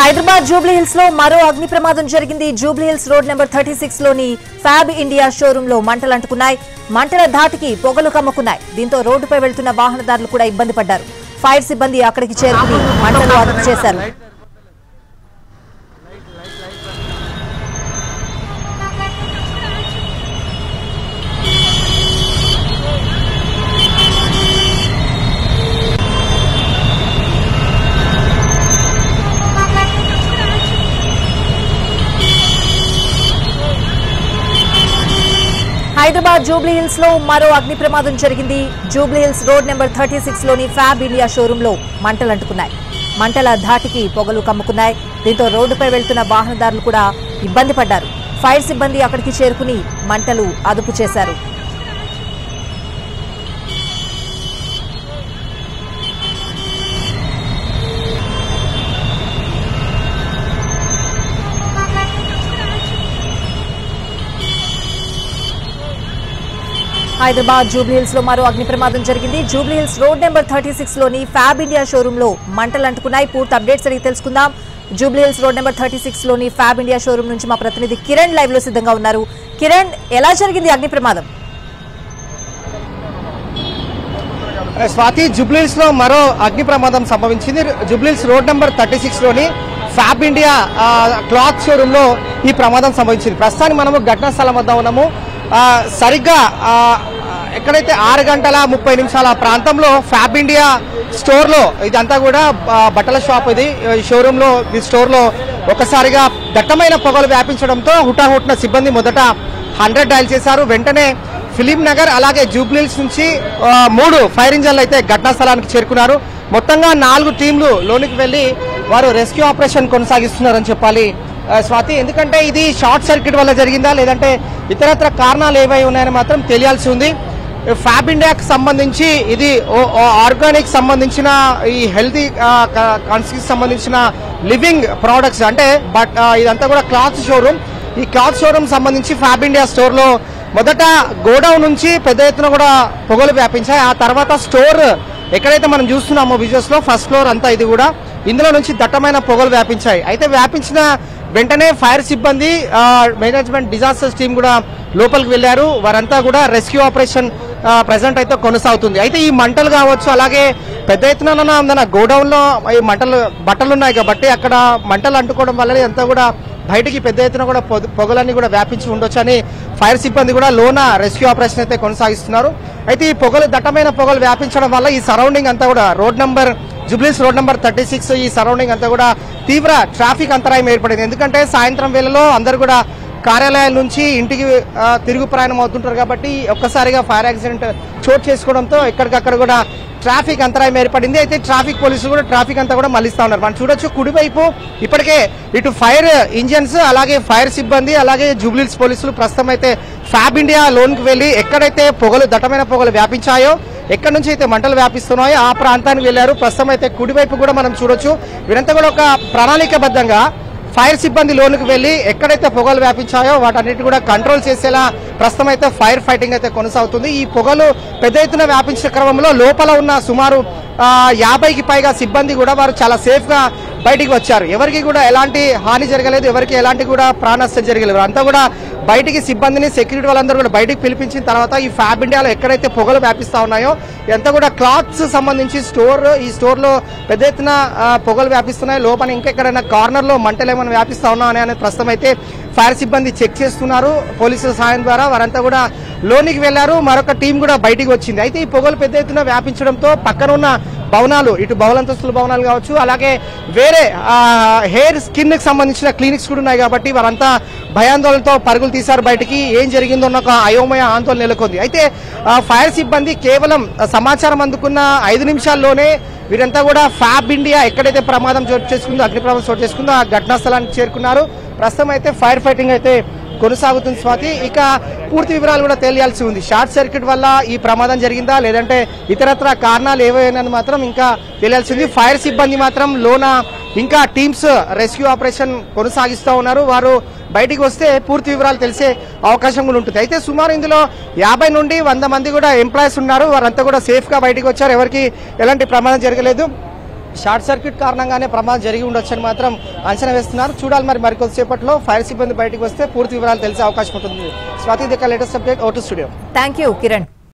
Hyderabad Jubilee hills లో మరో అగ్ని ప్రమాదం జరిగింది. జూబ్లీ హిల్స్ రోడ్ నెంబర్ 36 లోని ఫ్యాబ్ ఇండియా షోరూమ్ లో మంటలు అంటుకున్నాయి. మంటల ధాటికి పొగలు కమ్ముకున్నాయి. దీంతో రోడ్డుపై వెళ్తున్న వాహనదారులు కూడా ఇబ్బంది పడ్డారు. ఫైర్ సిబ్బంది అక్కడికి చేరుకుని మంటలు అదుపు చేశారు. హైదరాబాద్ జూబ్లీ హిల్స్ లో మరో అగ్ని ప్రమాదం జరిగింది. జూబ్లీ హిల్స్ రోడ్ నెంబర్ 36 లోని ఫ్యాబ్ ఇండియా షోరూమ్ లో మంటలు అంటుకున్నాయి. మంటల ధాటికి పొగలు కమ్ముకున్నాయి. దీంతో రోడ్డుపై వెళ్తున్న వాహనదారులు కూడా ఇబ్బంది పడ్డారు. ఫైర్ సిబ్బంది అక్కడికి చేరుకుని మంటలు అదుపు చేశారు. హైదరాబాద్ జూబ్లీ హిల్స్ లో మరో అగ్ని ప్రమాదం జరిగింది. జూబ్లీ హిల్స్ రోడ్ నెంబర్ 36 లోని ఫ్యాబ్ ఇండియా షోరూమ్ లో మంటలు అంటుకున్నాయి. పూర్తి అప్డేట్స్ అడిగి తెలుసుకుందాం. జూబ్లీ హిల్స్ రోడ్ నెంబర్ 36 లోని ఫ్యాబ్ ఇండియా షోరూమ్ నుంచి మా ప్రతినిధి కిరణ్ లైవ్ లో సిద్ధంగా ఉన్నారు. కిరణ్, ఎలా జరిగింది అగ్ని ప్రమాదం? స్వాతి, జూబ్లీ హిల్స్ లో మరో అగ్ని ప్రమాదం సంభవించింది. జూబ్లీ హిల్స్ రోడ్ నెంబర్ 36 లోని ఫ్యాబ్ ఇండియా క్లాత్ షోరూమ్ లో ఈ ప్రమాదం సంభవించింది. ప్రస్తుతానికి మనము ఘటనా స్థలం వద్ద ఉన్నాము. సరిగ్గా ఎక్కడైతే 6:30 ప్రాంతంలో ఫ్యాబ్ ఇండియా స్టోర్ లో, ఇదంతా కూడా బట్టల షాప్, ఇది షోరూమ్ లో, ఈ స్టోర్ లో ఒకసారిగా దట్టమైన పొగలు వ్యాపించడంతో హుటాహుటిన సిబ్బంది మొదట 100 డయల్ చేశారు. వెంటనే ఫిలిం నగర్ అలాగే జూబ్లీ హిల్స్ నుంచి 3 ఫైర్ ఇంజన్లు అయితే ఘటనా స్థలానికి చేరుకున్నారు. మొత్తంగా 4 టీంలు లోనికి వెళ్లి వారు రెస్క్యూ ఆపరేషన్ కొనసాగిస్తున్నారని చెప్పాలి స్వాతి. ఎందుకంటే ఇది షార్ట్ సర్క్యూట్ వల్ల జరిగిందా లేదంటే ఇతరత్ర కారణాలు ఏవై ఉన్నాయని మాత్రం తెలియాల్సి ఉంది. ఫ్యాబ్ ఇండియాకి సంబంధించి ఇది ఆర్గానిక్ సంబంధించిన, ఈ హెల్తీ కాన్సెప్ట్ సంబంధించిన లివింగ్ ప్రోడక్ట్స్, అంటే ఇదంతా కూడా క్లాత్ షోరూమ్. ఈ క్లాత్ షోరూమ్ సంబంధించి ఫ్యాబ్ ఇండియా స్టోర్ లో మొదట గోడౌన్ నుంచి పెద్ద ఎత్తున కూడా పొగలు వ్యాపించాయి. ఆ తర్వాత స్టోర్ ఎక్కడైతే మనం చూస్తున్నామో విజువల్స్ లో ఫస్ట్ ఫ్లోర్ అంతా ఇది కూడా, ఇందులో నుంచి దట్టమైన పొగలు వ్యాపించాయి. అయితే వ్యాపించిన వెంటనే ఫైర్ సిబ్బంది, మేనేజ్మెంట్ డిజాస్టర్స్ టీం కూడా లోపలికి వెళ్లారు. వారంతా కూడా రెస్క్యూ ఆపరేషన్ ప్రెసెంట్ అయితే కొనసాగుతుంది. అయితే ఈ మంటలు కావచ్చు, అలాగే పెద్ద ఎత్తున గోడౌన్ లో ఈ బట్టలు ఉన్నాయి కాబట్టి అక్కడ మంటలు అంటుకోవడం వల్ల అంతా కూడా బయటికి పెద్ద ఎత్తున కూడా పొగలన్నీ కూడా వ్యాపించి ఉండొచ్చు అని ఫైర్ సిబ్బంది కూడా లోన రెస్క్యూ ఆపరేషన్ అయితే కొనసాగిస్తున్నారు. అయితే ఈ దట్టమైన పొగలు వ్యాపించడం వల్ల ఈ సరౌండింగ్ అంతా కూడా జూబ్లీ హిల్స్ రోడ్ నెంబర్ 36 ఈ సరౌండింగ్ అంతా కూడా తీవ్ర ట్రాఫిక్ అంతరాయం ఏర్పడింది. ఎందుకంటే సాయంత్రం వేళలో అందరూ కూడా కార్యాలయాల నుంచి ఇంటికి తిరుగు ప్రయాణం అవుతుంటారు కాబట్టి ఒక్కసారిగా ఫైర్ యాక్సిడెంట్ చోటు చేసుకోవడంతో ఎక్కడికక్కడ కూడా ట్రాఫిక్ అంతరాయం ఏర్పడింది. అయితే ట్రాఫిక్ పోలీసులు కూడా ట్రాఫిక్ అంతా కూడా మళ్లిస్తా ఉన్నారు. మనం చూడొచ్చు కుడివైపు ఇప్పటికే ఇటు ఫైర్ ఇంజిన్స్, అలాగే ఫైర్ సిబ్బంది, అలాగే జూబ్లీ హిల్స్ పోలీసులు ప్రస్తుతం అయితే ఫ్యాబ్ ఇండియా లోన్కి వెళ్లి ఎక్కడైతే దట్టమైన పొగలు వ్యాపించాయో, ఎక్కడి నుంచి అయితే మంటలు వ్యాపిస్తున్నాయో ఆ ప్రాంతానికి వెళ్లారు. ప్రస్తుతం అయితే కుడివైపు కూడా మనం చూడొచ్చు. వీరంతా కూడా ఒక ప్రణాళికబద్ధంగా ఫైర్ సిబ్బంది లోనికి వెళ్లి ఎక్కడైతే పొగలు వ్యాపించాయో వాటన్నిటి కూడా కంట్రోల్ చేసేలా ప్రస్తుతం అయితే ఫైర్ ఫైటింగ్ అయితే కొనసాగుతుంది. ఈ పొగలు పెద్ద ఎత్తున వ్యాపించిన క్రమంలో లోపల ఉన్న సుమారు 50కి పైగా సిబ్బంది కూడా వారు చాలా సేఫ్ గా బయటికి వచ్చారు. ఎవరికి కూడా ఎలాంటి హాని జరగలేదు, ఎవరికి ఎలాంటి కూడా ప్రాణ నష్టం జరగలేదు. అంతా కూడా బయటికి సిబ్బందిని, సెక్యూరిటీ వాళ్ళందరూ కూడా బయటికి పిలిపించిన తర్వాత ఈ ఫ్యాబ్ ఇండియాలో ఎక్కడైతే పొగలు వ్యాపిస్తా ఉన్నాయో ఇదంతా కూడా క్లాత్స్ సంబంధించి స్టోర్, ఈ స్టోర్ లో పెద్ద ఎత్తున పొగలు వ్యాపిస్తున్నాయి. లోపల ఇంకెక్కడైనా కార్నర్ లో మంటలు ఏమైనా వ్యాపిస్తా ఉన్నా అనేది ప్రస్తుతం అయితే ఫైర్ సిబ్బంది చెక్ చేస్తున్నారు. పోలీసుల సాయం ద్వారా వారంతా కూడా లోనికి వెళ్లారు. మరొక టీం కూడా బయటికి వచ్చింది. అయితే ఈ పొగలు పెద్ద ఎత్తున వ్యాపించడంతో పక్కన ఉన్న భవనాలు, ఇటు బహుళంతస్తుల భవనాలు కావచ్చు, అలాగే వేరే హెయిర్ స్కిన్ కి సంబంధించిన క్లినిక్స్ కూడా ఉన్నాయి కాబట్టి వారంతా భయాందోళనతో పరుగులు తీశారు బయటికి. ఏం జరిగిందో ఒక అయోమయ ఆందోళన నెలకొంది. అయితే ఫైర్ సిబ్బంది కేవలం సమాచారం అందుకున్న 5 నిమిషాల్లోనే వీరంతా కూడా ఫ్యాబ్ ఇండియా ఎక్కడైతే ప్రమాదం చోటు చేసుకుందో, అగ్ని ప్రమాదం చోటు చేసుకుందో ఆ ఘటనా స్థలానికి చేరుకున్నారు. ప్రస్తుతం అయితే ఫైర్ ఫైటింగ్ అయితే కొనసాగుతుంది స్వాతి. ఇక పూర్తి వివరాలు కూడా తెలియాల్సి ఉంది. షార్ట్ సర్క్యూట్ వల్ల ఈ ప్రమాదం జరిగిందా లేదంటే ఇతరత్ర కారణాలు ఏవైనా మాత్రం ఇంకా తెలియాల్సింది. ఫైర్ సిబ్బంది మాత్రం లోన ఇంకా టీమ్స్ రెస్క్యూ ఆపరేషన్ కొనసాగిస్తూ ఉన్నారు. వారు బయటికి వస్తే పూర్తి వివరాలు తెలిసే అవకాశం కూడా ఉంటుంది. అయితే సుమారు ఇందులో 50 నుండి 100 మంది కూడా ఎంప్లాయీస్ ఉన్నారు. వారంతా కూడా సేఫ్ గా బయటికి వచ్చారు. ఎవరికి ఎలాంటి ప్రమాదం జరగలేదు. షార్ట్ సర్క్యూట్ కారణంగానే ప్రమాదం జరిగి ఉండొచ్చని మాత్రం అంచనా వేస్తున్నారు. చూడాలి మరికొద్దిసేపట్లో ఫైర్ సిబ్బంది బయటకు వస్తే పూర్తి వివరాలు తెలిసే అవకాశం ఉంటుంది. Swathi, latest update, O2 studio. Thank you Kiran.